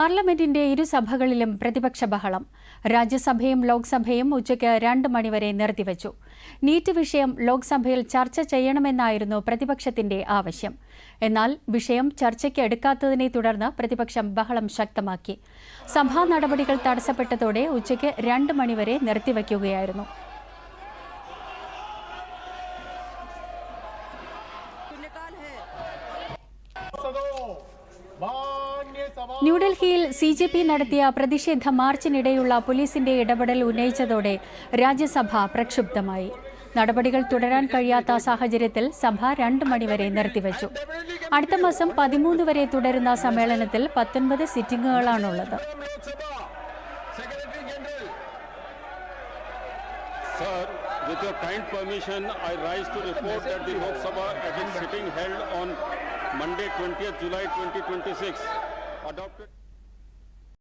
പാർലമെന്റിന്റെ ഇരുസഭകളിലും പ്രതിപക്ഷ ബഹളം. രാജ്യസഭയും ലോക്സഭയും ഉച്ചയ്ക്ക് 2 മണിവരെ നിർത്തിവച്ചു. നീറ്റ് വിഷയം ലോക്സഭയിൽ ചർച്ച ചെയ്യണമെന്നായിരുന്നു പ്രതിപക്ഷത്തിന്റെ ആവശ്യം. എന്നാൽ വിഷയം ചർച്ചയ്ക്ക് എടുക്കാത്തതിനെ തുടർന്ന് പ്രതിപക്ഷം ബഹളം ശക്തമാക്കി. സഭാ നടപടികൾ തടസ്സപ്പെട്ടതോടെ ഉച്ചയ്ക്ക് 2 മണിവരെ നിർത്തിവയ്ക്കുകയായിരുന്നു. ന്യൂഡൽഹിയിൽ CJP നടത്തിയ പ്രതിഷേധ മാർച്ചിനിടെയുള്ള പോലീസിന്റെ ഇടപെടൽ ഉന്നയിച്ചതോടെ രാജ്യസഭ പ്രക്ഷുബ്ധമായി. നടപടികൾ തുടരാൻ കഴിയാത്ത സാഹചര്യത്തിൽ സഭ 2 മണിവരെ നിർത്തിവച്ചു. അടുത്ത മാസം 13 വരെ തുടരുന്ന സമ്മേളനത്തിൽ 19 സിറ്റിംഗുകളാണുള്ളത്. With your kind permission, I rise to report that the Lok Sabha at its sitting held on Monday, 20th July 2026, adopted